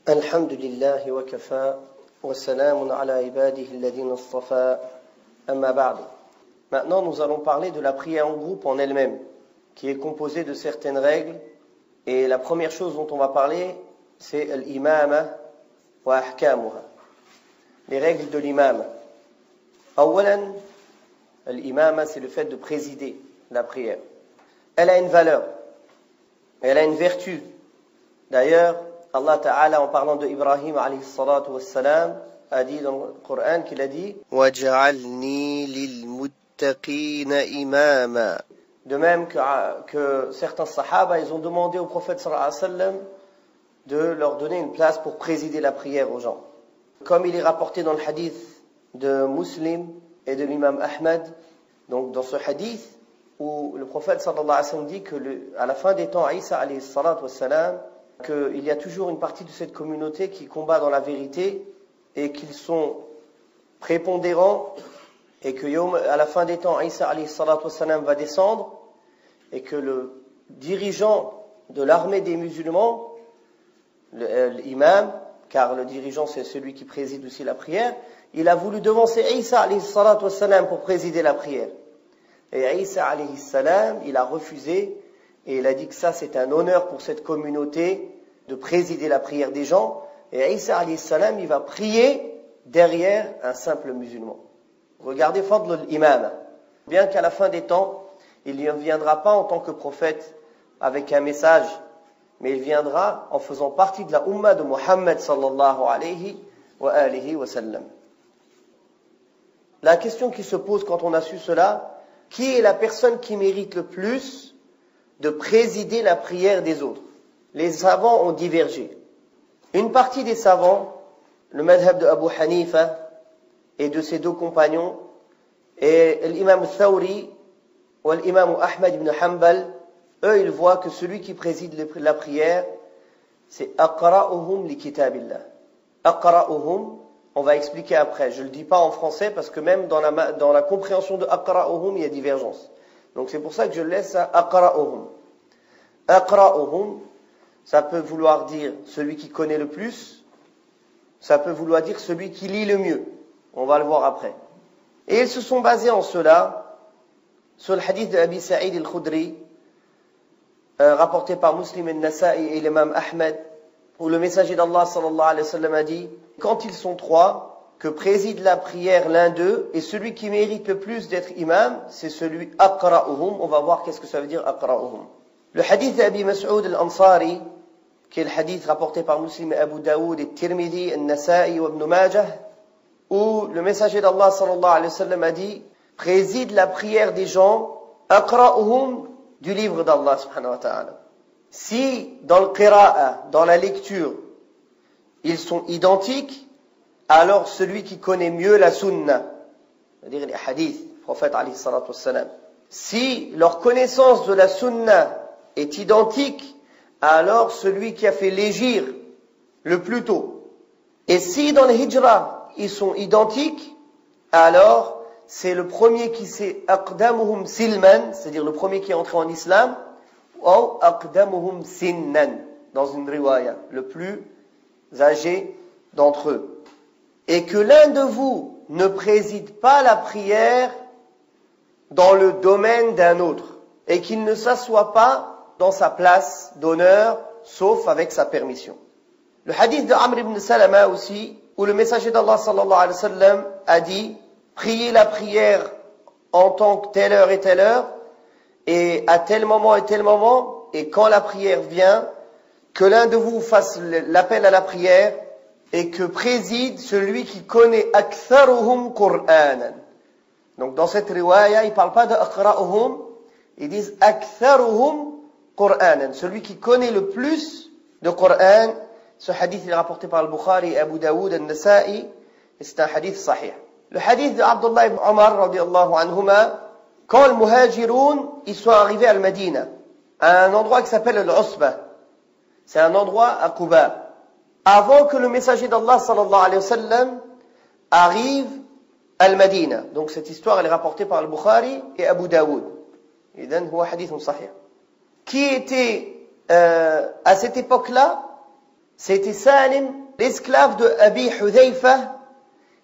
الحمد لله وكفى وسلام على عباده الذين اصطفى أما بعد. Maintenant, nous allons parler de la prière en groupe en elle-même, qui est composée de certaines règles. Et la première chose dont on va parler, c'est l'imama wa ahkamuha. Les règles de l'imam. Awalan, l'imama, c'est le fait de présider la prière. Elle a une valeur, elle a une vertu. D'ailleurs, Allah Ta'ala, en parlant de Ibrahim alayhi salatu wassalam, a dit dans le Coran qu'il a dit وَجَعَلْنِي لِلْمُتَّقِينَ إِمَامًا. De même que certains sahaba, ils ont demandé au prophète sallallahu alayhi wa sallam de leur donner une place pour présider la prière aux gens. Comme il est rapporté dans le hadith de Muslim et de l'imam Ahmad, donc dans ce hadith où le prophète sallallahu alayhi wa sallam dit que à la fin des temps, Isa alayhi salatu wassalam, qu'il y a toujours une partie de cette communauté qui combat dans la vérité et qu'ils sont prépondérants et que à la fin des temps, Isa alayhi salatu wassalam va descendre et que le dirigeant de l'armée des musulmans, l'imam, car le dirigeant c'est celui qui préside aussi la prière, il a voulu devancer Isa alayhi salatu wassalam pour présider la prière. Et Isa alayhi salam, il a refusé. Et il a dit que ça, c'est un honneur pour cette communauté de présider la prière des gens. Et Isa alayhi salam, il va prier derrière un simple musulman. Regardez Fadl l'imam. Bien qu'à la fin des temps, il ne viendra pas en tant que prophète avec un message, mais il viendra en faisant partie de la Ummah de Muhammad sallallahu alayhi wa alihi wa sallam. La question qui se pose quand on a su cela, qui est la personne qui mérite le plus de présider la prière des autres? Les savants ont divergé. Une partie des savants, le madhab de Abu Hanifa et de ses deux compagnons, et l'imam Thawri ou l'imam Ahmad ibn Hanbal, eux ils voient que celui qui préside la prière, c'est aqra'uhum li kitabillah. Aqra'uhum, on va expliquer après. Je ne le dis pas en français parce que même dans la compréhension de aqra'uhum, il y a divergence. Donc c'est pour ça que je laisse à aqra'uhum. Aqra'uhum, ça peut vouloir dire celui qui connaît le plus, ça peut vouloir dire celui qui lit le mieux. On va le voir après. Et ils se sont basés en cela sur le hadith de Abi Sa'id al-Khudri, rapporté par Muslim al-Nasa'i et l'imam Ahmed, où le messager d'Allah sallallahu alayhi wa sallam a dit, quand ils sont trois, que préside la prière l'un d'eux, et celui qui mérite le plus d'être imam, c'est celui aqra'uhum. On va voir qu'est-ce que ça veut dire aqra'uhum. Le hadith d'Abi Mas'ud al-Ansari, qui est le hadith rapporté par Muslim et Abu Daoud et Tirmidhi, al-Nasa'i et Ibn Majah, où le messager d'Allah sallallahu alayhi wa sallam a dit, préside la prière des gens, aqra'uhum, du livre d'Allah subhanahu wa ta'ala. Si dans le qira'a, dans la lecture, ils sont identiques, alors celui qui connaît mieux la sunna, c'est-à-dire les hadiths, prophète alayhi salatu wassalam, si leur connaissance de la sunna est identique, alors celui qui a fait l'hégir le plus tôt. Et si dans le hijra, ils sont identiques, alors c'est le premier qui s'est aqdamuhum silman, c'est-à-dire le premier qui est entré en islam, ou aqdamuhum sinnan, dans une riwaya, le plus âgé d'entre eux. Et que l'un de vous ne préside pas la prière dans le domaine d'un autre, et qu'il ne s'assoit pas dans sa place d'honneur, sauf avec sa permission. Le hadith de Amr ibn Salama aussi, où le messager d'Allah sallallahu alayhi wa sallam a dit, priez la prière en tant que telle heure et telle heure, et à tel moment et tel moment, et quand la prière vient, que l'un de vous fasse l'appel à la prière, et que préside celui qui connaît aktharuhum Qur'anan. Donc dans cette riwaya, ils ne parlent pas de aqra'uhum, ils disent aktharuhum Qur'anan, celui qui connaît le plus de Qur'an. Ce hadith est rapporté par al-Bukhari et Abu Daoud al-Nasa'i, et c'est un hadith sahih. Le hadith de Abdullah ibn Omar radiyallahu anhuma, quand les muhajiroun, ils sont arrivés à Al-Madina, à un endroit qui s'appelle Al-Usba. C'est un endroit à Quba. Avant que le messager d'Allah sallallahu alayhi wa sallam arrive à Al-Madina. Donc cette histoire elle est rapportée par Al-Bukhari et Abu Daoud. Idhan huwa hadith sahih. Qui était à cette époque-là C'était Salim, l'esclave de Abi Hudhayfa,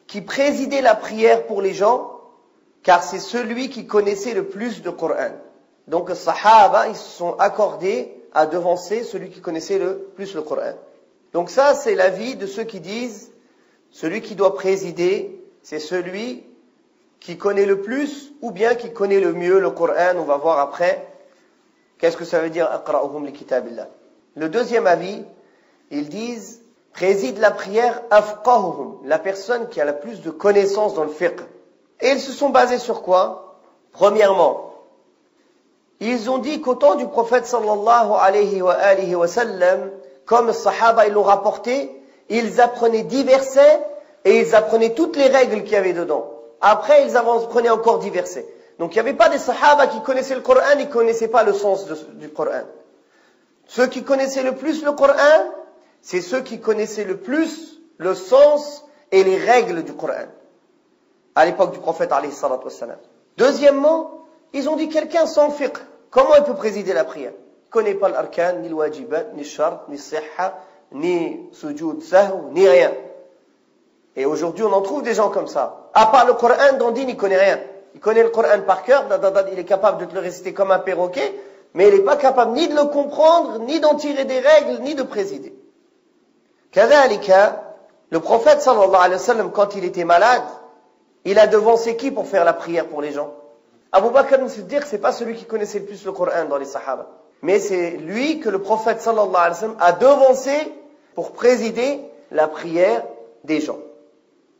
qui présidait la prière pour les gens, car c'est celui qui connaissait le plus de Coran. Donc les Sahaba, ils se sont accordés à devancer celui qui connaissait le plus le Coran. Donc ça, c'est l'avis de ceux qui disent, celui qui doit présider, c'est celui qui connaît le plus, ou bien qui connaît le mieux le Coran. On va voir après, qu'est-ce que ça veut dire, aqra'uhum li kitabillah. Le deuxième avis, ils disent, préside la prière afqahuhum, la personne qui a la plus de connaissances dans le fiqh. Et ils se sont basés sur quoi? Premièrement, ils ont dit qu'au temps du prophète sallallahu alayhi wa sallam, comme les sahaba ils l'ont rapporté, ils apprenaient 10 versets et ils apprenaient toutes les règles qu'il y avait dedans. Après, ils apprenaient encore 10 versets. Donc il n'y avait pas des sahaba qui connaissaient le Coran, ils ne connaissaient pas le sens du Coran. Ceux qui connaissaient le plus le Coran, c'est ceux qui connaissaient le plus le sens et les règles du Coran. À l'époque du prophète alayhi salatu wassalam. Deuxièmement, ils ont dit quelqu'un sans fiqh, comment il peut présider la prière? Il ne connaît pas l'arkan, ni le wajibat, ni le shart, ni le sihha, ni sujud sahw, ni rien. Et aujourd'hui, on en trouve des gens comme ça. À part le Coran, Dandine, il ne connaît rien. Il connaît le Coran par cœur, il est capable de te le réciter comme un perroquet, mais il n'est pas capable ni de le comprendre, ni d'en tirer des règles, ni de présider. Kadhalika, le prophète sallallahu alayhi wa sallam, quand il était malade, il a devancé qui pour faire la prière pour les gens? Abu Bakr al-Siddiq, c'est pas celui qui connaissait le plus le Coran dans les Sahaba. Mais c'est lui que le prophète sallallahu alayhi wa sallam a devancé pour présider la prière des gens.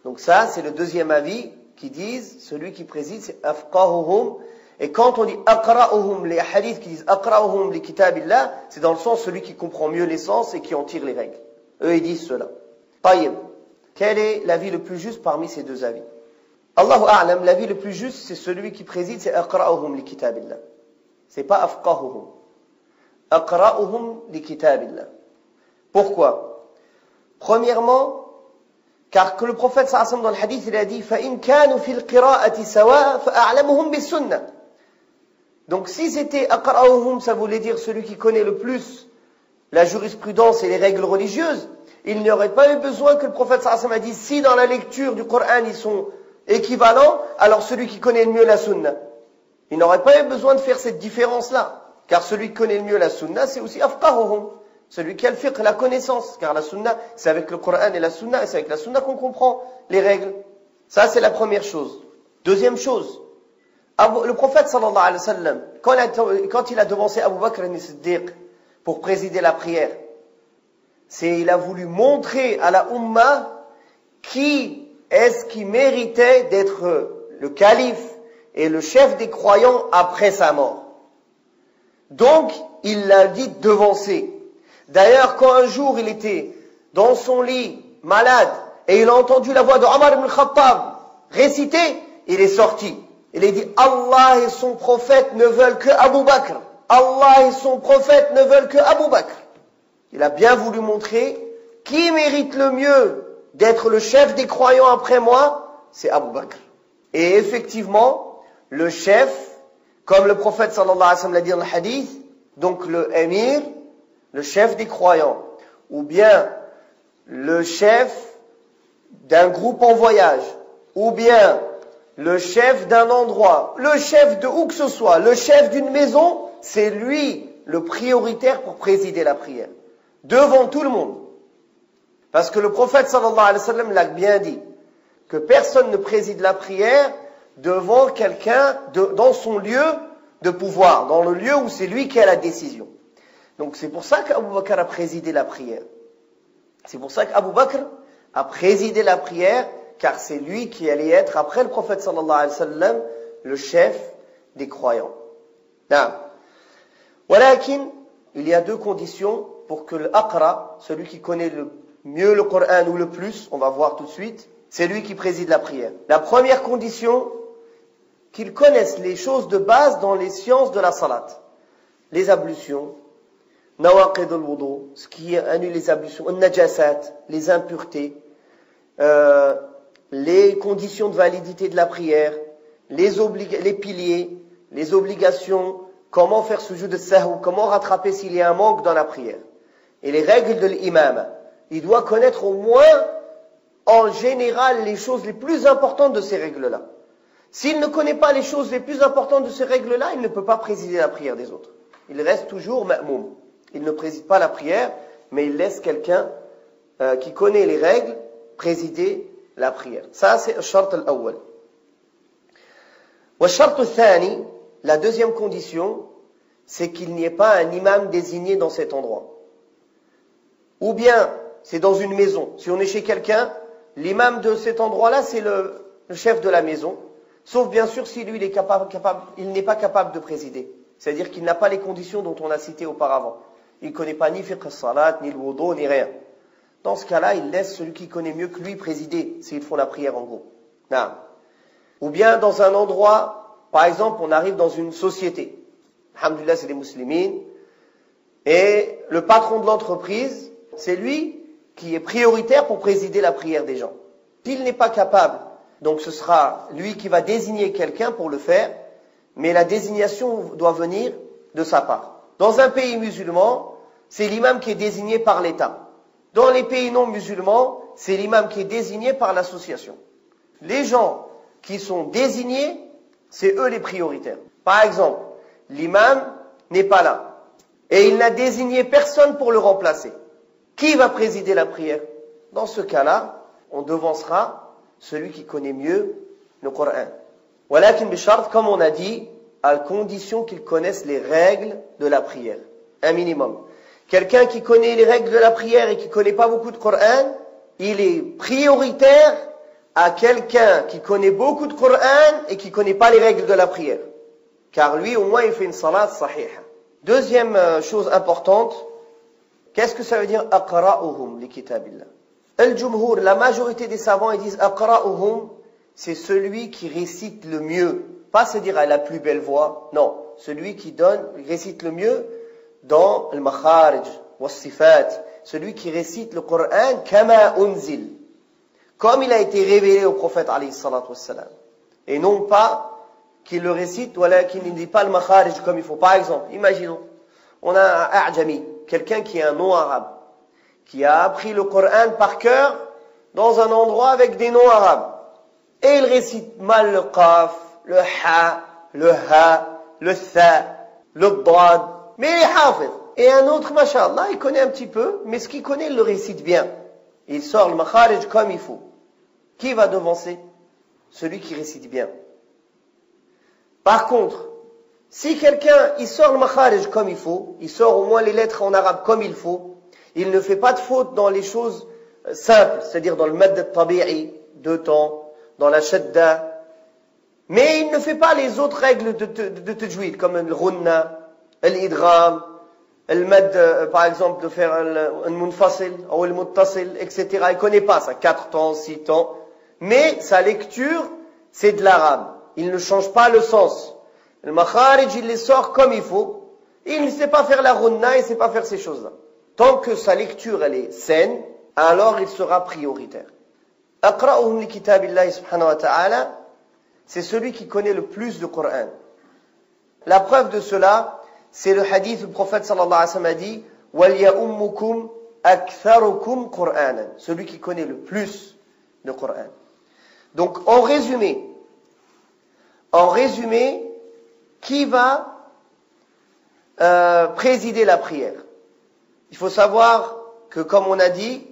Donc ça, c'est le deuxième avis qui disent, celui qui préside, c'est afqahuhum. Et quand on dit aqra'uhum, les hadiths qui disent aqra'uhum li kitabillah, c'est dans le sens celui qui comprend mieux l'essence et qui en tire les règles. Eux, ils disent cela. Taïb. Quel est l'avis le plus juste parmi ces deux avis? Allahu a'lam, l'avis le plus juste, c'est celui qui préside, c'est aqra'uhum li kitabillah. C'est pas afqahuhum. Aqra'uhum li kitabillah. Pourquoi? Premièrement, car que le prophète sallallahu alayhi wa sallam dans le hadith, il a dit فَإِنْ كَانُوا فِي الْقِرَاءَةِ سَوَاءً فَأَعْلَمُهُمْ بِالسُّنَّةِ. Donc si c'était aqra'uhum, ça voulait dire celui qui connaît le plus la jurisprudence et les règles religieuses, il n'y aurait pas eu besoin que le prophète sallallahu alayhi wa sallam a dit si dans la lecture du Coran ils sont équivalents, alors celui qui connaît le mieux la sunna. Il n'aurait pas eu besoin de faire cette différence-là, car celui qui connaît le mieux la sunna, c'est aussi afqahuhum, celui qui a le fiqh, la connaissance, car la sunna, c'est avec le Coran et la sunna, et c'est avec la sunna qu'on comprend les règles. Ça, c'est la première chose. Deuxième chose, le prophète sallallahu alayhi wa sallam, quand il a devancé Abu Bakr al-Siddiq pour présider la prière, il a voulu montrer à la Ummah qui est-ce qui méritait d'être le calife et le chef des croyants après sa mort. Donc, il l'a dit devancer. D'ailleurs, quand un jour il était dans son lit, malade, et il a entendu la voix de Omar ibn Khattab réciter, il est sorti. Il a dit, Allah et son prophète ne veulent que Abu Bakr. Allah et son prophète ne veulent que Abu Bakr. Il a bien voulu montrer qui mérite le mieux d'être le chef des croyants après moi, c'est Abu Bakr. Et effectivement, le chef, comme le prophète sallallahu alayhi wa sallam l'a dit dans le hadith, donc le émir, le chef des croyants, ou bien le chef d'un groupe en voyage, ou bien le chef d'un endroit, le chef de où que ce soit, le chef d'une maison, c'est lui le prioritaire pour présider la prière, devant tout le monde. Parce que le prophète sallallahu alayhi wa sallam l'a bien dit, que personne ne préside la prière devant quelqu'un dans son lieu de pouvoir, dans le lieu où c'est lui qui a la décision. Donc c'est pour ça qu'Abu Bakr a présidé la prière. C'est pour ça qu'Abu Bakr a présidé la prière, car c'est lui qui allait être, après le prophète sallallahu alayhi wa sallam, le chef des croyants. Walakin, il y a deux conditions pour que l'aqra, celui qui connaît le mieux le Coran ou le plus, on va voir tout de suite, c'est lui qui préside la prière. La première condition, qu'il connaisse les choses de base dans les sciences de la salat. Les ablutions, nawaqid al-wudu, ce qui annule les ablutions, al-najasat, les impuretés, les conditions de validité de la prière, les piliers, les obligations, comment faire sujud de sahou, comment rattraper s'il y a un manque dans la prière. Et les règles de l'imam. il doit connaître au moins, en général, les choses les plus importantes de ces règles-là. S'il ne connaît pas les choses les plus importantes de ces règles-là, il ne peut pas présider la prière des autres. Il reste toujours ma'moum. Il ne préside pas la prière, mais il laisse quelqu'un qui connaît les règles présider la prière. Ça, c'est le shart al-awwal. Wa shart al-thani, la deuxième condition, c'est qu'il n'y ait pas un imam désigné dans cet endroit. Ou bien, c'est dans une maison. Si on est chez quelqu'un, l'imam de cet endroit-là, c'est le chef de la maison. Sauf bien sûr si lui, il n'est pas capable de présider. C'est-à-dire qu'il n'a pas les conditions dont on a cité auparavant. Il ne connaît pas ni fiqh as-salat, ni le wudu, ni rien. Dans ce cas-là, il laisse celui qui connaît mieux que lui présider, s'ils font la prière en gros. Non. Ou bien dans un endroit, par exemple, on arrive dans une société. Alhamdulillah, c'est des musulmans. Et le patron de l'entreprise, c'est lui qui est prioritaire pour présider la prière des gens. S'il n'est pas capable, donc ce sera lui qui va désigner quelqu'un pour le faire, mais la désignation doit venir de sa part. Dans un pays musulman, c'est l'imam qui est désigné par l'État. Dans les pays non musulmans, c'est l'imam qui est désigné par l'association. Les gens qui sont désignés, c'est eux les prioritaires. Par exemple, l'imam n'est pas là et il n'a désigné personne pour le remplacer. Qui va présider la prière? Dans ce cas-là, on devancera celui qui connaît mieux le Coran. Walakin bishart, comme on a dit, à condition qu'il connaisse les règles de la prière. Un minimum. Quelqu'un qui connaît les règles de la prière et qui ne connaît pas beaucoup de Coran, il est prioritaire à quelqu'un qui connaît beaucoup de Coran et qui ne connaît pas les règles de la prière. Car lui, au moins, il fait une salat sahiha. Deuxième chose importante, qu'est-ce que ça veut dire aqra'uhum li kitabillah? Al-jumhur, la majorité des savants, ils disent aqra'uhum, c'est celui qui récite le mieux. Pas se dire à la plus belle voix, non. Celui qui récite le mieux dans le makharij, wa sifat. Celui qui récite le Coran kama unzil. Comme il a été révélé au prophète alayhi salatu wassalam. Et non pas qu'il le récite, voilà, qu'il ne dit pas le makharij comme il faut. Par exemple, imaginons, on a un a'jami, quelqu'un qui est un non-arabe, qui a appris le Coran par cœur dans un endroit avec des noms arabes. Et il récite mal le qaf, le ha, le ha, le tha, le dad, mais il est hafiz. Et un autre, mashallah, il connaît un petit peu, mais ce qu'il connaît, il le récite bien. Il sort le makharij comme il faut. Qui va devancer? Celui qui récite bien. Par contre, si quelqu'un, il sort le makharij comme il faut, il sort au moins les lettres en arabe comme il faut, il ne fait pas de faute dans les choses simples, c'est-à-dire dans le mad al-tabi'i, 2 temps, dans la shadda, mais il ne fait pas les autres règles de tajwid, comme le ghunna, l'idgham, le mad, par exemple, de faire un munfasil, ou le muttasil, etc. Il ne connaît pas ça, 4 temps, 6 temps, mais sa lecture, c'est de l'arabe. Il ne change pas le sens. Le makharij, il les sort comme il faut. Il ne sait pas faire la ghunna, il ne sait pas faire ces choses-là. Tant que sa lecture, elle est saine, alors il sera prioritaire. Aqra'uhum li kitabillahi subhanahu wa ta'ala, c'est celui qui connaît le plus de Coran. La preuve de cela, c'est le hadith du prophète sallallahu alayhi wa sallam a dit wal ya'ummukum aktharukum Qur'anan, celui qui connaît le plus de Coran. Donc en résumé, qui va présider la prière? Il faut savoir que, comme on a dit,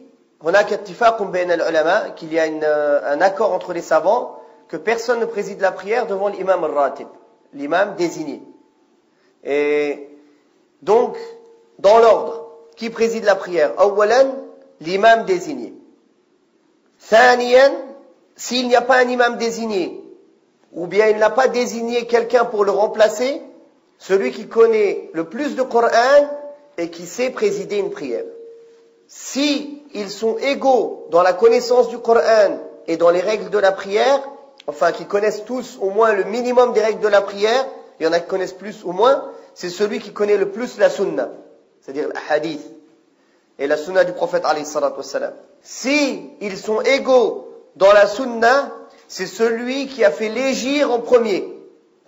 qu'il y a un accord entre les savants que personne ne préside la prière devant l'imam al-ratib, l'imam désigné. Et donc, dans l'ordre, qui préside la prière? Awalan, l'imam désigné. Thaniyan, s'il n'y a pas un imam désigné, ou bien il n'a pas désigné quelqu'un pour le remplacer, celui qui connaît le plus de Coran et qui sait présider une prière. Si ils sont égaux dans la connaissance du Coran et dans les règles de la prière, enfin qui connaissent tous au moins le minimum des règles de la prière, il y en a qui connaissent plus ou moins, c'est celui qui connaît le plus la sunna, c'est-à-dire le hadith et la sunna du prophète alayhi salatu wassalam. Si ils sont égaux dans la sunna, c'est celui qui a fait l'hégire en premier.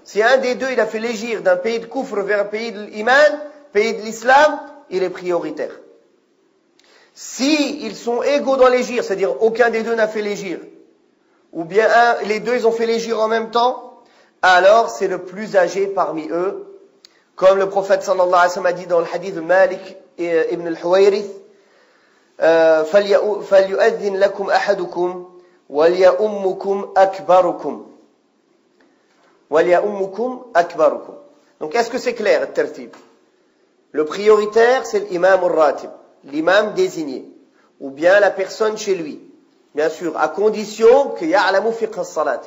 Si un des deux il a fait l'hégire d'un pays de koufr vers un pays de l'iman, pays de l'islam, il est prioritaire. Si ils sont égaux dans l'hégire, c'est-à-dire aucun des deux n'a fait l'hégire, ou bien les deux ils ont fait l'hégire en même temps, alors c'est le plus âgé parmi eux, comme le prophète sallallahu alayhi wa sallam a dit dans le hadith de Malik ibn al-Huwayrith, فَلْيُؤَذِّنْ لَكُمْ أَحَدُكُمْ وَلْيَأُمُّكُمْ أَكْبَرُكُمْ وَلْيَأُمُّكُمْ أَكْبَرُكُمْ. Donc est-ce que c'est clair, le tertib? Le prioritaire, c'est l'imam al-ratib, l'imam désigné, ou bien la personne chez lui. Bien sûr, à condition qu'il y a'lamu fiqh as-salat.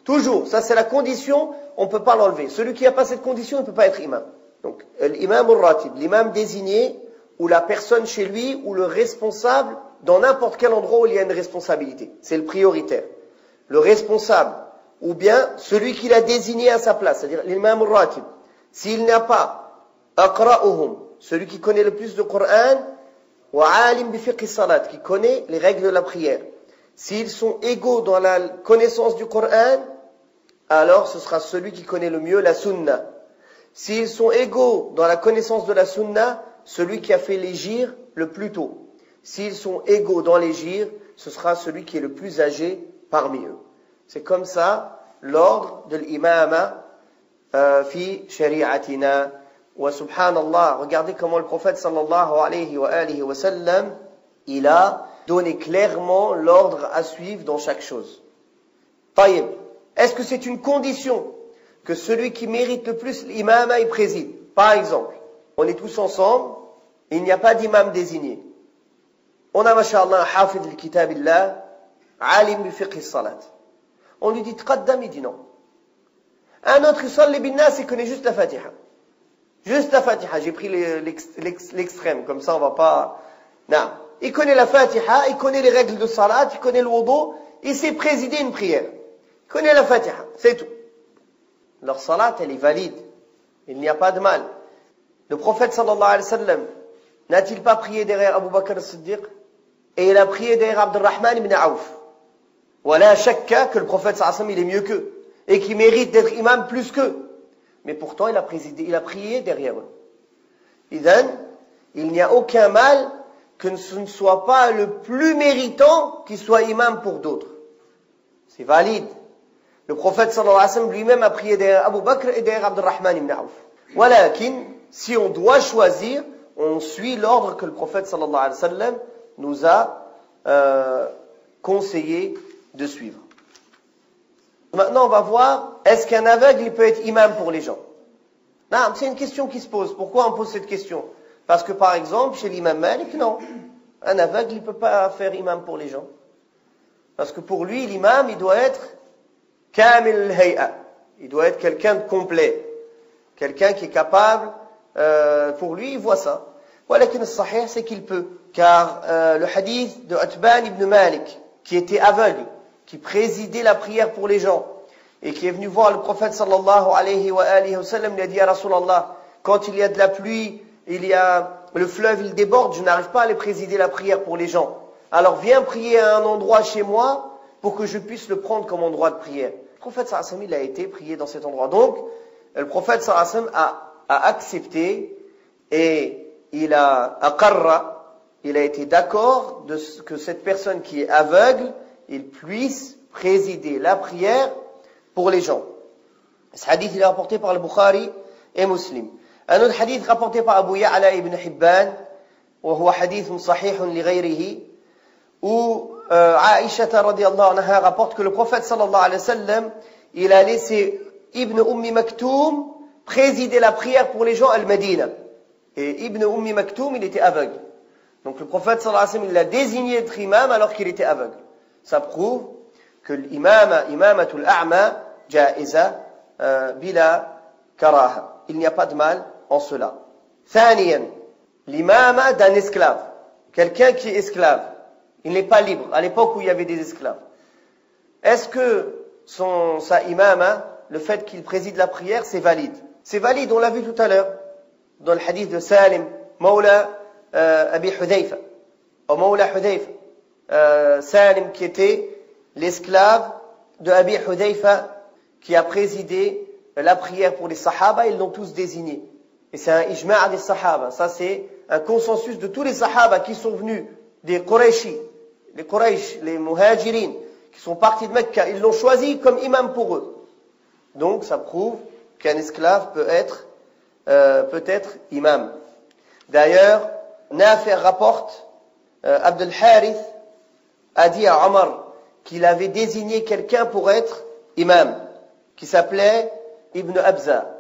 Toujours, ça c'est la condition, on ne peut pas l'enlever. Celui qui n'a pas cette condition, il ne peut pas être imam. Donc, l'imam al-ratib, l'imam désigné, ou la personne chez lui, ou le responsable, dans n'importe quel endroit où il y a une responsabilité. C'est le prioritaire. Le responsable, ou bien celui qui l'a désigné à sa place, c'est-à-dire l'imam al-ratib. S'il n'a pas aqra'uhum, celui qui connaît le plus de Coran, wa alim bi fiqh as-salat, qui connaît les règles de la prière. S'ils sont égaux dans la connaissance du Coran, alors ce sera celui qui connaît le mieux la sunna. S'ils sont égaux dans la connaissance de la sunna, celui qui a fait l'hégire le plus tôt. S'ils sont égaux dans l'hégire, ce sera celui qui est le plus âgé parmi eux. C'est comme ça l'ordre de l'imama fi shari'atina. Wa subhanallah, regardez comment le prophète sallallahu alayhi wa sallam, il a donné clairement l'ordre à suivre dans chaque chose. Taïb, est-ce que c'est une condition que celui qui mérite le plus l'imama y préside? Par exemple, on est tous ensemble, il n'y a pas d'imam désigné. On a, masha'Allah, un hafid al-kitabillah, alim bi fiqh as-salat. On lui dit tqaddam, il dit non. Un autre, il salli bin nas, il connaît juste la Fatiha. Juste la Fatiha, j'ai pris l'extrême, comme ça on va pas... Non. Il connaît la Fatiha, il connaît les règles de salat, il connaît le wudu, il sait présider une prière. Il connaît la Fatiha, c'est tout. Leur salat, elle est valide. Il n'y a pas de mal. Le prophète sallallahu alayhi wa sallam, n'a-t-il pas prié derrière Abu Bakr as-Siddiq? Et il a prié derrière Abdurrahman ibn Auf. Voilà, chaque cas que le prophète sallallahu alayhi wa sallam, il est mieux qu'eux. Et qui mérite d'être imam plus qu'eux. Mais pourtant, il a prié derrière eux. Idhan, il n'y a aucun mal que ce ne soit pas le plus méritant qui soit imam pour d'autres. C'est valide. Le prophète sallallahu alayhi wa sallam lui-même a prié derrière Abu Bakr et derrière Abdurrahman ibn Auf. Walakin, si on doit choisir, on suit l'ordre que le prophète sallallahu alayhi wa sallam nous a conseillé de suivre. Maintenant, on va voir, est-ce qu'un aveugle il peut être imam pour les gens? Non, c'est une question qui se pose. Pourquoi on pose cette question? Parce que par exemple, chez l'imam Malik, non. Un aveugle, il ne peut pas faire imam pour les gens. Parce que pour lui, l'imam, il doit être kamil al-hay'a. Il doit être quelqu'un de complet. Quelqu'un qui est capable, pour lui, il voit ça. Walakin al-sahih, c'est qu'il peut. Car le hadith de Utban ibn Malik, qui était aveugle, qui présidait la prière pour les gens, et qui est venu voir le prophète sallallahu alayhi wa sallam, il a dit à Rasulallah, quand il y a de la pluie, le fleuve il déborde, je n'arrive pas à aller présider la prière pour les gens. Alors viens prier à un endroit chez moi, pour que je puisse le prendre comme endroit de prière. Le prophète sallallahu alayhi wa sallam, il a été prié dans cet endroit. Donc, le prophète sallallahu alayhi wa sallam a accepté, et il a été d'accord que cette personne qui est aveugle, il puisse présider la prière pour les gens. Ce hadith il est rapporté par le Bukhari et Muslim. Un autre hadith rapporté par Abu Ya'la ibn Hibban, وهو حديث صحيح لغيره, où Aïcha radiyallahu anha rapporte que le prophète sallallahu alayhi wa sallam, il a laissé Ibn Ummi Maktoum présider la prière pour les gens à Al-Madina. Et Ibn Ummi Maktoum, il était aveugle. Donc le prophète sallallahu alayhi wa sallam, il l'a désigné être imam alors qu'il était aveugle. Ça prouve que l'imamatul a'ma ja'iza bila karaha. Il n'y a pas de mal en cela. Thaniyan, l'imama d'un esclave. Quelqu'un qui est esclave. Il n'est pas libre. À l'époque où il y avait des esclaves. Est-ce que sa imama, le fait qu'il préside la prière, c'est valide? C'est valide, on l'a vu tout à l'heure. Dans le hadith de Salim, Mawla Abi Hudayfa. Ou Mawla Hudayfa. Salim qui était l'esclave de Abi Hudayfa qui a présidé la prière pour les sahaba, ils l'ont tous désigné. Et c'est un ijma' des sahaba. Ça c'est un consensus de tous les sahaba qui sont venus des Qurayshi, les Quraysh, les Muhajirin, qui sont partis de Mecca, ils l'ont choisi comme imam pour eux. Donc ça prouve qu'un esclave peut être imam. D'ailleurs, Nafi' rapporte, Abd al-Harith a dit à Omar qu'il avait désigné quelqu'un pour être imam, qui s'appelait Ibn Abza.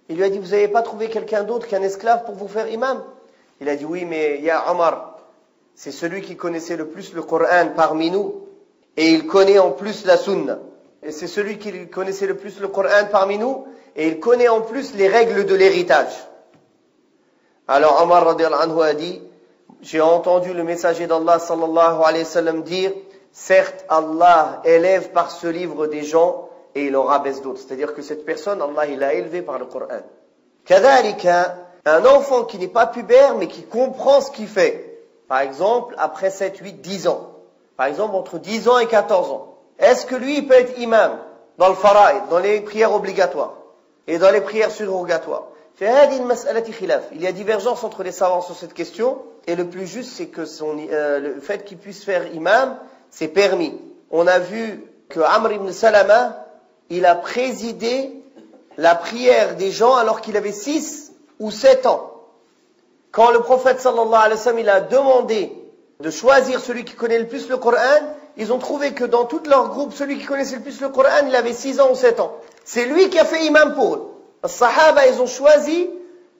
Il lui a dit, vous n'avez pas trouvé quelqu'un d'autre qu'un esclave pour vous faire imam? Il a dit, oui, mais ya Omar, c'est celui qui connaissait le plus le Coran parmi nous, et il connaît en plus la sunna. Et c'est celui qui connaissait le plus le Coran parmi nous, et il connaît en plus les règles de l'héritage. Alors Omar radiyallahu anhu a dit, j'ai entendu le messager d'Allah sallallahu alayhi wa sallam dire, certes Allah élève par ce livre des gens et il en rabaisse d'autres. C'est-à-dire que cette personne, Allah il l'a élevé par le Coran. Kadhalika, un enfant qui n'est pas pubère mais qui comprend ce qu'il fait. Par exemple, après 7, 8, 10 ans. Par exemple, entre 10 ans et 14 ans. Est-ce que lui, il peut être imam dans le fara'id, dans les prières obligatoires et dans les prières surrogatoires? Il y a divergence entre les savants sur cette question, et le plus juste, c'est que le fait qu'il puisse faire imam, c'est permis. On a vu que Amr ibn Salama, il a présidé la prière des gens alors qu'il avait 6 ou 7 ans. Quand le prophète sallallahu alayhi wa sallam, il a demandé de choisir celui qui connaît le plus le Coran, ils ont trouvé que dans tout leur groupe, celui qui connaissait le plus le Coran, il avait 6 ans ou 7 ans. C'est lui qui a fait imam pour eux. Les Sahaba, ils ont choisi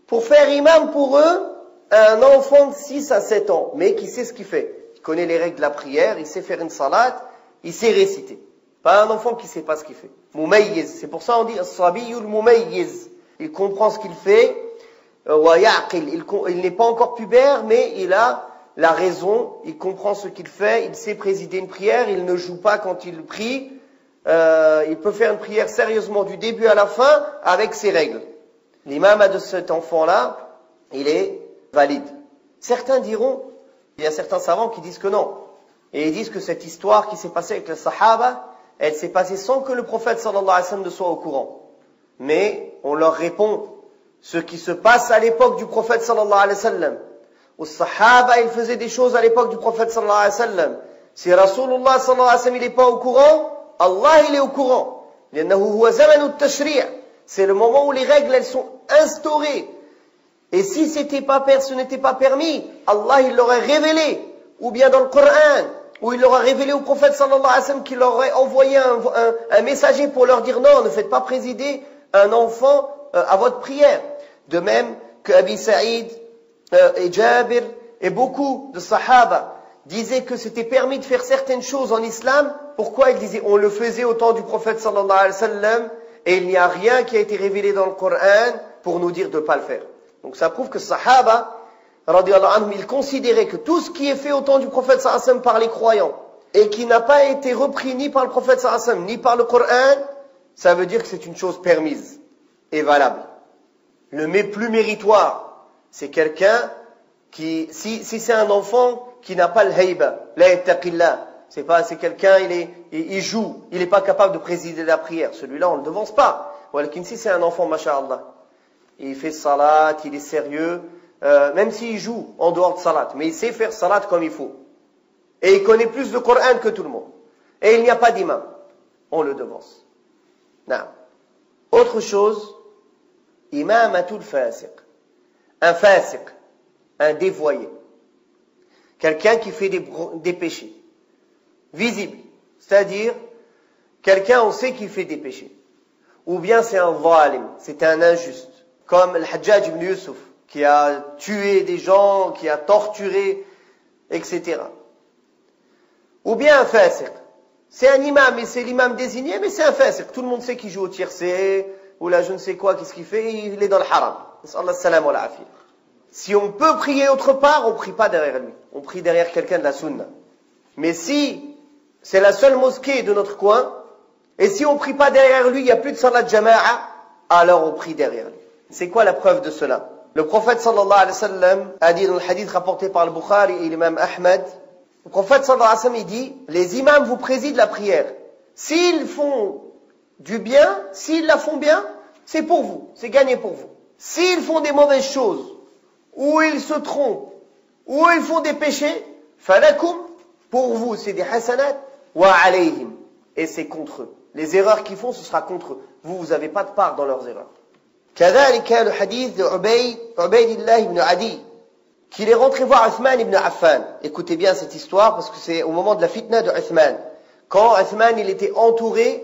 pour faire imam pour eux un enfant de 6 à 7 ans, mais qui sait ce qu'il fait. Il connaît les règles de la prière, il sait faire une salat, il sait réciter. Pas un enfant qui ne sait pas ce qu'il fait. Mumayyiz, c'est pour ça qu'on dit as-sabiyul mumayyiz. Il comprend ce qu'il fait, il n'est pas encore pubère, mais il a la raison, il comprend ce qu'il fait, il sait présider une prière, il ne joue pas quand il prie, il peut faire une prière sérieusement du début à la fin avec ses règles. L'imam de cet enfant-là, il est valide. Certains diront, il y a certains savants qui disent que non. Et ils disent que cette histoire qui s'est passée avec les Sahaba, elle s'est passée sans que le prophète sallallahu alayhi wa sallam ne soit au courant. Mais on leur répond, ce qui se passe à l'époque du prophète sallallahu alayhi wa sallam, aux Sahaba, ils faisaient des choses à l'époque du prophète sallallahu alayhi wa sallam. Si Rasulullah sallallahu alayhi wa sallam, il n'est pas au courant, Allah, il est au courant. C'est le moment où les règles, elles sont instaurées. Et si ce n'était pas permis, Allah, il l'aurait révélé. Ou bien dans le Coran, où il l'aurait révélé au prophète sallallahu alayhi wa sallam, qu'il aurait envoyé un messager pour leur dire non, ne faites pas présider un enfant à votre prière. De même que Abi Saïd et Jabir et beaucoup de Sahaba disaient que c'était permis de faire certaines choses en islam. Pourquoi ils disaient on le faisait au temps du prophète sallallahu alayhi wa sallam et il n'y a rien qui a été révélé dans le Coran pour nous dire de ne pas le faire. Donc ça prouve que Sahaba, radiyallahu anhum, ils considéraient que tout ce qui est fait au temps du prophète sallallahu alayhi wa sallam par les croyants et qui n'a pas été repris ni par le prophète sallallahu alayhi wa sallam ni par le Coran, ça veut dire que c'est une chose permise et valable. Le plus méritoire, c'est quelqu'un qui, si c'est un enfant qui n'a pas le hayba, la yattaqillah, c'est quelqu'un, il joue, il n'est pas capable de présider la prière. Celui-là, on ne le devance pas. Walkin, si c'est un enfant, masha'Allah, il fait salat, il est sérieux, même s'il joue en dehors de salat, mais il sait faire salat comme il faut. Et il connaît plus le Coran que tout le monde. Et il n'y a pas d'imam. On le devance. Non. Autre chose, imamatul fasiq. Un fasiq, un dévoyé. Quelqu'un qui fait des péchés. Visibles. C'est-à-dire, quelqu'un, on sait qu'il fait des péchés. Ou bien c'est un zalim, c'est un injuste. Comme le Hajjaj ibn Yusuf, qui a tué des gens, qui a torturé, etc. Ou bien un fasiq. C'est un imam, mais c'est l'imam désigné, mais c'est un fasiq. Tout le monde sait qu'il joue au tiercé, ou là je ne sais quoi, qu'est-ce qu'il fait, il est dans le haram. Nas'Allah salam wa l'afiyah. Si on peut prier autre part, on ne prie pas derrière lui. On prie derrière quelqu'un de la sunna. Mais si c'est la seule mosquée de notre coin, et si on ne prie pas derrière lui, il n'y a plus de salat jama'a, alors on prie derrière lui. C'est quoi la preuve de cela? Le prophète sallallahu alayhi wa sallam a dit dans le hadith rapporté par le Bukhari et l'imam Ahmed, le prophète sallallahu alayhi wa sallam il dit, les imams vous président la prière. S'ils font du bien, s'ils la font bien, c'est pour vous, c'est gagné pour vous. S'ils font des mauvaises choses, ou ils se trompent, ou ils font des péchés, Falakum, pour vous, c'est des hasanat, wa alayhim. Et c'est contre eux. Les erreurs qu'ils font, ce sera contre eux. Vous n'avez pas de part dans leurs erreurs. كذلك le hadith de Ubaydillah ibn Adi, qu'il est rentré voir Uthman ibn Affan. Écoutez bien cette histoire, parce que c'est au moment de la fitna de Uthman. Quand Uthman, il était entouré,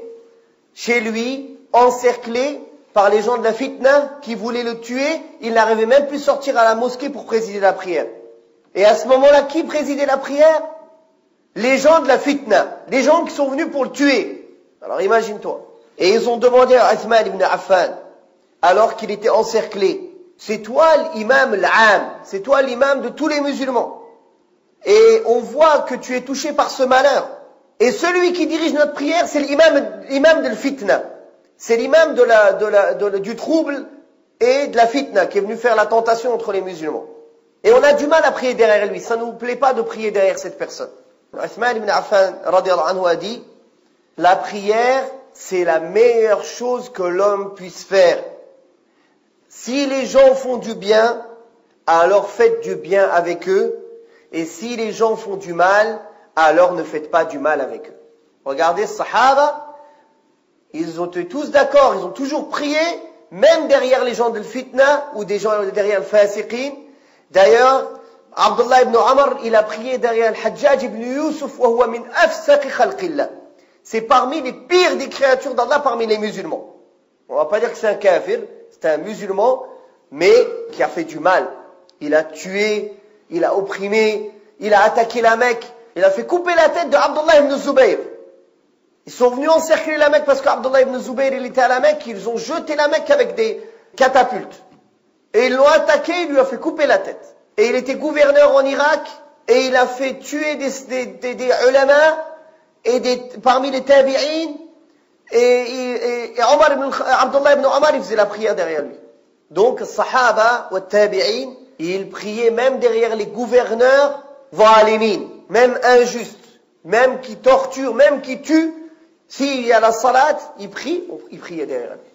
chez lui, encerclé par les gens de la fitna qui voulaient le tuer, il n'arrivait même plus à sortir à la mosquée pour présider la prière. Et à ce moment-là, qui présidait la prière? Les gens de la fitna, les gens qui sont venus pour le tuer. Alors imagine-toi. Et ils ont demandé à Uthman ibn Affan, alors qu'il était encerclé, c'est toi l'imam l'am, c'est toi l'imam de tous les musulmans. Et on voit que tu es touché par ce malheur. Et celui qui dirige notre prière, c'est l'imam de la fitna. C'est l'imam du trouble et de la fitna qui est venu faire la tentation entre les musulmans. Et on a du mal à prier derrière lui. Ça ne nous plaît pas de prier derrière cette personne. Uthman ibn Affan radiyallahu anhu a dit, la prière, c'est la meilleure chose que l'homme puisse faire. Si les gens font du bien, alors faites du bien avec eux. Et si les gens font du mal, alors ne faites pas du mal avec eux. Regardez, Sahaba, ils ont été tous d'accord, ils ont toujours prié, même derrière les gens de fitna, ou des gens derrière le fasiqin. D'ailleurs, Abdullah ibn Omar, il a prié derrière le Hajjaj ibn Yusuf, wa huwa min afsaqi khalqillah. C'est parmi les pires des créatures d'Allah parmi les musulmans. On va pas dire que c'est un kafir, c'est un musulman, mais qui a fait du mal. Il a tué, il a opprimé, il a attaqué la Mecque, il a fait couper la tête de Abdullah ibn Zubayr. Ils sont venus encercler la Mecque parce qu'Abdullah ibn Zubayr, il était à la Mecque, ils ont jeté la Mecque avec des catapultes. Et ils l'ont attaqué, il lui a fait couper la tête. Et il était gouverneur en Irak, et il a fait tuer des ulama, et parmi les tabi'in, et Abdullah ibn Omar, il faisait la prière derrière lui. Donc, Sahaba ou tabi'in, ils priaient même derrière les gouverneurs zalimin, même injustes, même qui torturent, même qui tuent. S'il y a la salat, ils priaient derrière lui.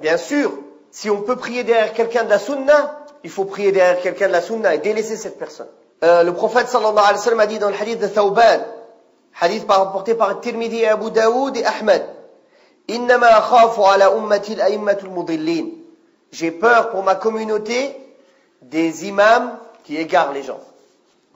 Bien sûr, si on peut prier derrière quelqu'un de la sunna, il faut prier derrière quelqu'un de la sunna et délaisser cette personne. Le prophète sallallahu alayhi wa sallam a dit dans le hadith de Thawban, hadith rapporté par Tirmidhi, Abu Daoud et Ahmed, Innama akhafu ala ummati al-a'immatul mudillin. J'ai peur pour ma communauté des imams qui égarent les gens.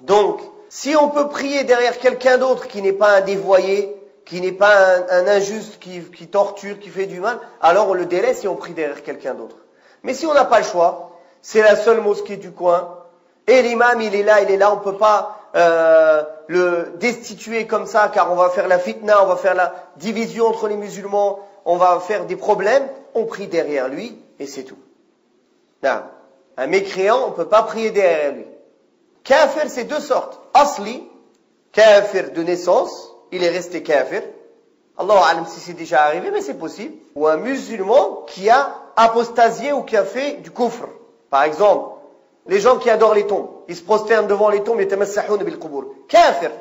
Donc, si on peut prier derrière quelqu'un d'autre qui n'est pas un dévoyé, qui n'est pas un injuste, qui torture, qui fait du mal, alors on le délaisse et on prie derrière quelqu'un d'autre. Mais si on n'a pas le choix, c'est la seule mosquée du coin, et l'imam il est là, on ne peut pas le destituer comme ça, car on va faire la fitna, on va faire la division entre les musulmans, on va faire des problèmes, on prie derrière lui, et c'est tout. Non. Un mécréant, on ne peut pas prier derrière lui. Kafir, c'est deux sortes. Asli, kafir de naissance, il est resté kafir. Allah alam si c'est déjà arrivé, mais c'est possible. Ou un musulman qui a apostasié ou qui a fait du kufr. Par exemple, les gens qui adorent les tombes, ils se prosternent devant les tombes, yatamassahoun bil qubur. Kafir.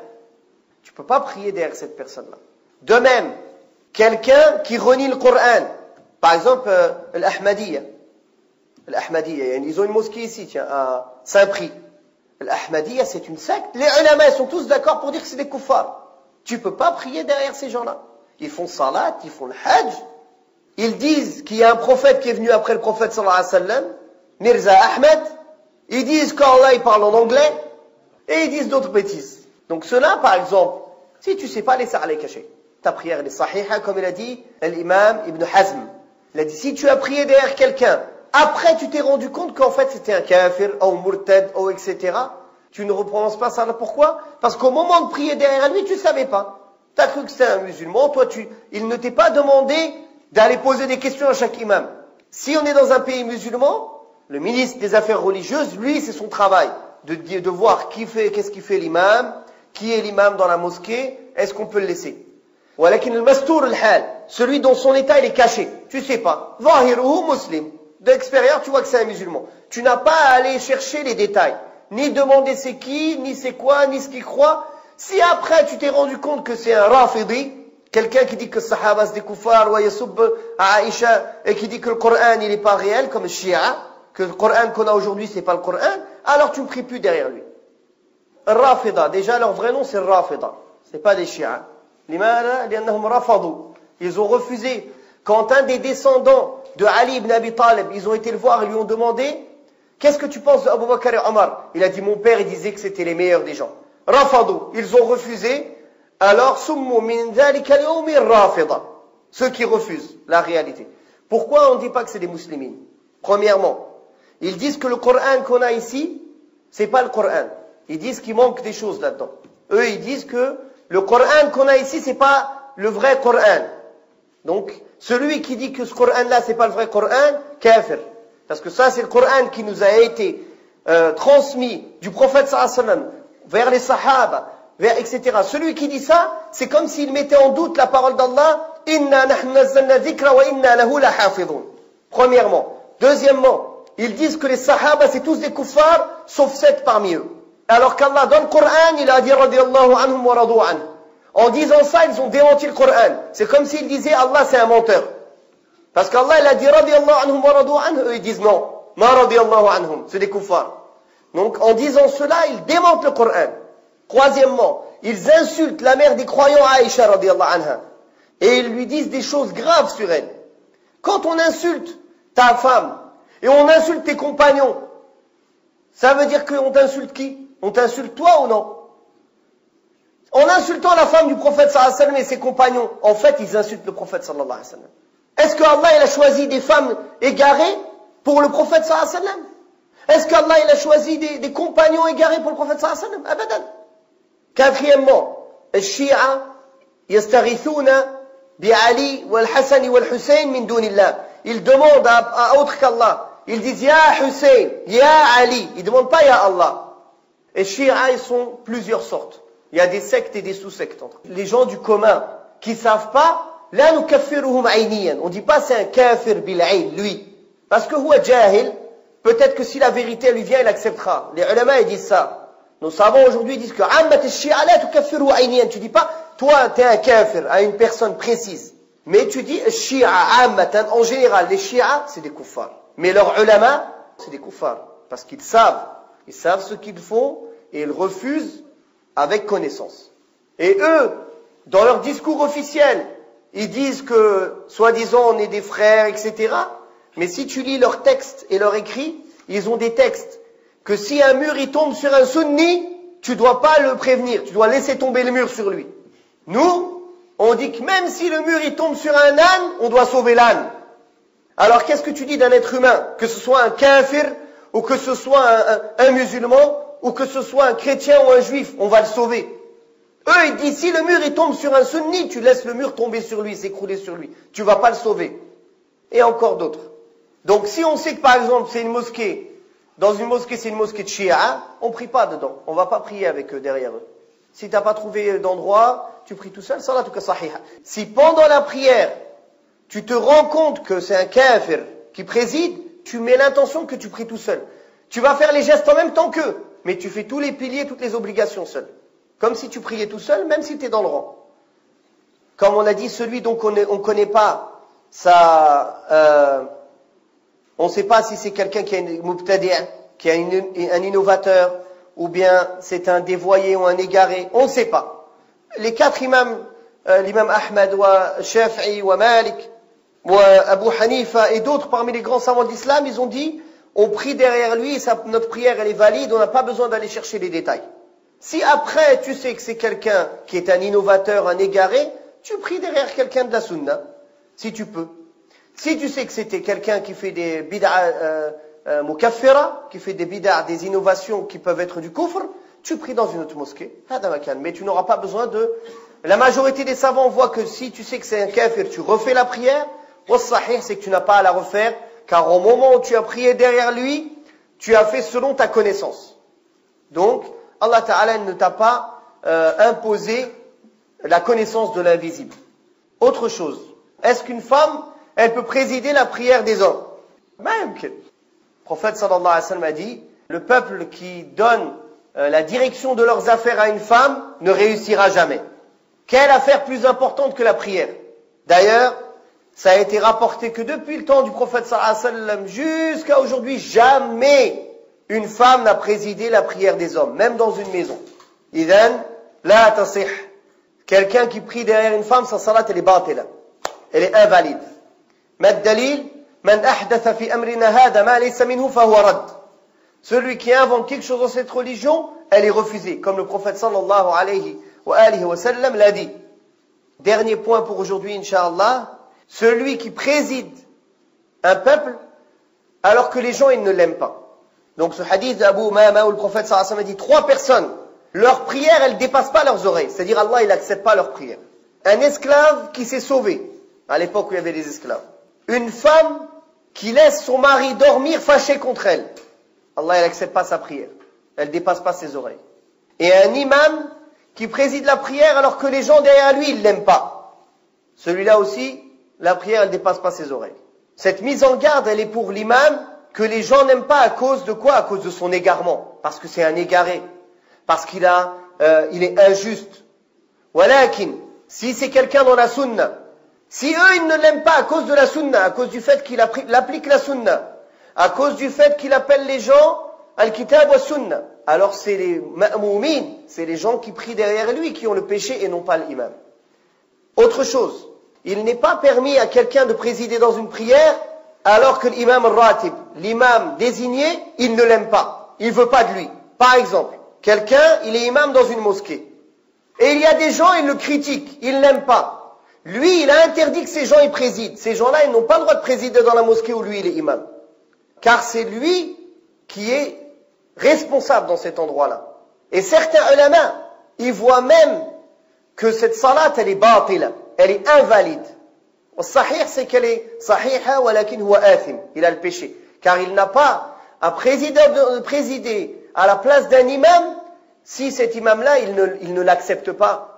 Tu ne peux pas prier derrière cette personne-là. De même, quelqu'un qui renie le Coran. Par exemple, l'Ahmadiyya. L'Ahmadiyya, ils ont une mosquée ici, tiens, à Saint-Prix. L'Ahmadiyya, c'est une secte. Les ulama, ils sont tous d'accord pour dire que c'est des kuffars. Tu ne peux pas prier derrière ces gens-là. Ils font salat, ils font le hajj. Ils disent qu'il y a un prophète qui est venu après le prophète sallallahu alayhi wa sallam, Mirza Ahmed. Ils disent qu'Allah il parle en anglais. Et ils disent d'autres bêtises. Donc cela, par exemple, si tu ne sais pas, laisse aller cacher. Ta prière elle est sahiha, comme il a dit l'imam Ibn Hazm. Il a dit, si tu as prié derrière quelqu'un, après tu t'es rendu compte qu'en fait c'était un kafir, ou murtad, ou etc., tu ne reprononces pas ça. Pourquoi? Parce qu'au moment de prier derrière lui, tu ne savais pas. Tu as cru que c'était un musulman, il ne t'est pas demandé d'aller poser des questions à chaque imam. Si on est dans un pays musulman, le ministre des Affaires religieuses, lui, c'est son travail, de voir qu'est-ce qu'il fait l'imam, qui est l'imam dans la mosquée, est-ce qu'on peut le laisser. Walakin al-mastour al-hal, celui dont son état il est caché, tu sais pas. Zahiruhu muslim. D'extérieur, tu vois que c'est un musulman. Tu n'as pas à aller chercher les détails. Ni demander c'est qui, ni c'est quoi, ni ce qu'il croit. Si après tu t'es rendu compte que c'est un rafidi, quelqu'un qui dit que Sahaba c'est des kuffars, wa yasub à Aïcha, et qui dit que le Coran il n'est pas réel, comme le Shia, que le Coran qu'on a aujourd'hui c'est pas le Coran, alors tu ne pries plus derrière lui. Rafida. Déjà, leur vrai nom, c'est Rafida. C'est pas des Shia. Ils ont refusé. Quand un des descendants de Ali ibn Abi Talib, ils ont été le voir et lui ont demandé, qu'est-ce que tu penses d'Abu Bakr et Omar? Il a dit, mon père, il disait que c'était les meilleurs des gens. Rafadou. Ils ont refusé. Alors, summu min dhalika al-yawmi rafida. Ceux qui refusent la réalité. Pourquoi on ne dit pas que c'est des musulmans? Premièrement, ils disent que le Coran qu'on a ici, c'est pas le Coran. Ils disent qu'il manque des choses là-dedans. Eux, ils disent que le Coran qu'on a ici, c'est pas le vrai Coran. Donc, celui qui dit que ce Coran-là, c'est pas le vrai Coran, kafir. Parce que ça, c'est le Coran qui nous a été transmis du prophète sallallahu alayhi wa sallam vers les sahaba, etc. Celui qui dit ça, c'est comme s'il mettait en doute la parole d'Allah. Inna nahnu nazzalna dhikra wa inna lahu lahafidhun. Premièrement. Deuxièmement, ils disent que les sahaba, c'est tous des kuffars, sauf 7 parmi eux. Alors qu'Allah, dans le Coran, il a dit radiyallahu anhum wa radu anhu. En disant ça, ils ont démenti le Coran. C'est comme s'ils disaient Allah, c'est un menteur. Parce qu'Allah, il a dit radiyallahu anhum wa radu anhu. Eux, ils disent non. Ma radiyallahu anhum. C'est des kuffars. Donc, en disant cela, ils démentent le Coran. Troisièmement, ils insultent la mère des croyants, Aïcha radiyallahu anha. Et ils lui disent des choses graves sur elle. Quand on insulte ta femme, et on insulte tes compagnons, ça veut dire qu'on t'insulte qui? On t'insulte toi ou non? En insultant la femme du prophète sallallahu alayhi wa sallam et ses compagnons, en fait, ils insultent le prophète sallallahu alayhi wa sallam. Est-ce que Allah il a choisi des femmes égarées pour le prophète sallallahu alayhi wa sallam? Est-ce qu'Allah il a choisi des compagnons égarés pour le prophète sallallahu alayhi wa sallam? Abadan. Quatrièmement, les Shia yastaghithuna bi Ali wal Hassan wal Hussein min dunillah. Ils demandent à autre qu'Allah. Ils disent Ya Hussein, Ya Ali. Ils ne demandent pas Ya Allah. Et Shia, ils sont plusieurs sortes. Il y a des sectes et des sous-sectes. Les gens du commun qui ne savent pas, là nous kaffiruhum ayniyan. On ne dit pas c'est un kafir bil ayn, lui. Parce que huwa jahil, peut-être que si la vérité lui vient, il acceptera. Les ulama, ils disent ça. Nos savants aujourd'hui disent que ammat al-shi'a la tukaffiruhu ayniyan. Tu dis pas, toi, tu es un kafir à une personne précise. Mais tu dis, shi'a ammatan, en général, les shi'a, c'est des kuffars. Mais leurs ulama, c'est des kuffars. Parce qu'ils savent ce qu'ils font et ils refusent avec connaissance. Et eux, dans leur discours officiel, ils disent que, soi-disant, on est des frères, etc. Mais si tu lis leurs textes et leurs écrits, ils ont des textes que si un mur il tombe sur un sunni, tu dois pas le prévenir, tu dois laisser tomber le mur sur lui. Nous, on dit que même si le mur il tombe sur un âne, on doit sauver l'âne. Alors qu'est-ce que tu dis d'un être humain? Que ce soit un kafir, ou que ce soit un musulman, ou que ce soit un chrétien ou un juif, on va le sauver. Eux, ils disent, si le mur il tombe sur un sunni, tu laisses le mur tomber sur lui, s'écrouler sur lui. Tu vas pas le sauver. Et encore d'autres. Donc si on sait que par exemple c'est une mosquée, dans une mosquée c'est une mosquée de Shia, on prie pas dedans. On va pas prier avec eux derrière eux. Si tu n'as pas trouvé d'endroit, tu pries tout seul, salatuka sahiha. Si pendant la prière, tu te rends compte que c'est un kafir qui préside, tu mets l'intention que tu pries tout seul. Tu vas faire les gestes en même temps qu'eux, mais tu fais tous les piliers, toutes les obligations seul. Comme si tu priais tout seul, même si tu es dans le rang. Comme on a dit, celui dont on ne connaît pas, on ne sait pas si c'est quelqu'un qui est un mubtadi', qui est un innovateur, ou bien c'est un dévoyé ou un égaré, on ne sait pas. Les 4 imams, l'imam Ahmad, Shafi'i, Malik, Abu Hanifa et d'autres parmi les grands savants de l'islam, ils ont dit, on prie derrière lui, et notre prière elle est valide, on n'a pas besoin d'aller chercher les détails. Si après tu sais que c'est quelqu'un qui est un innovateur, un égaré, tu pries derrière quelqu'un de la sunna, si tu peux. Si tu sais que c'était quelqu'un qui fait des bid'a mukaffira, qui fait des bid'a, des innovations qui peuvent être du kufr, tu pries dans une autre mosquée. Mais tu n'auras pas besoin de... La majorité des savants voient que si tu sais que c'est un kafir, tu refais la prière. Au sahih, c'est que tu n'as pas à la refaire, car au moment où tu as prié derrière lui, tu as fait selon ta connaissance. Donc, Allah Ta'ala ne t'a pas imposé la connaissance de l'invisible. Autre chose, est-ce qu'une femme, elle peut présider la prière des hommes? Même que. Le prophète sallallahu alayhi wa sallam a dit, le peuple qui donne la direction de leurs affaires à une femme ne réussira jamais. Quelle affaire plus importante que la prière? D'ailleurs, ça a été rapporté que depuis le temps du prophète sallallahu alayhi wa sallam jusqu'à aujourd'hui, jamais une femme n'a présidé la prière des hommes, même dans une maison. Idhan, la tasih. Quelqu'un qui prie derrière une femme, sa salat, elle est batila. Elle est invalide. Mad dalil, man ahdatha fi amrina hada ma laysa minhu fahuwa rad. Celui qui invente quelque chose dans cette religion, elle est refusée. Comme le prophète sallallahu alayhi wa sallam l'a dit. Dernier point pour aujourd'hui, Inch'Allah. Celui qui préside un peuple, alors que les gens, ils ne l'aiment pas. Donc ce hadith d'Abu Umama où le prophète sallallahu alayhi wa sallam a dit 3 personnes, leur prière, elle ne dépasse pas leurs oreilles. C'est-à-dire Allah, il n'accepte pas leur prière. Un esclave qui s'est sauvé, à l'époque où il y avait des esclaves. Une femme qui laisse son mari dormir fâché contre elle. Allah, il n'accepte pas sa prière. Elle ne dépasse pas ses oreilles. Et un imam qui préside la prière alors que les gens derrière lui, ils ne l'aiment pas. Celui-là aussi, la prière, elle ne dépasse pas ses oreilles. Cette mise en garde, elle est pour l'imam que les gens n'aiment pas à cause de quoi? À cause de son égarement. Parce que c'est un égaré. Parce qu'il est injuste. Walakin, si c'est quelqu'un dans la sunna, si eux, ils ne l'aiment pas à cause de la sunna, à cause du fait qu'il applique la sunna, à cause du fait qu'il appelle les gens al-kitab wa sunna, alors c'est les ma'moumin, c'est les gens qui prient derrière lui qui ont le péché et non pas l'imam. Autre chose, il n'est pas permis à quelqu'un de présider dans une prière alors que l'imam al-ratib, l'imam désigné, il ne l'aime pas. Il ne veut pas de lui. Par exemple, quelqu'un, il est imam dans une mosquée. Et il y a des gens, ils le critiquent, ils ne l'aiment pas. Lui, il a interdit que ces gens y président. Ces gens-là, ils n'ont pas le droit de présider dans la mosquée où lui, il est imam. Car c'est lui qui est responsable dans cet endroit-là. Et certains ulama, ils voient même que cette salat, elle est batila, elle est invalide. Le sahih, c'est qu'elle est sahiha, walakin huwa athim. Il a le péché. Car il n'a pas à présider à la place d'un imam si cet imam-là, il ne l'accepte pas.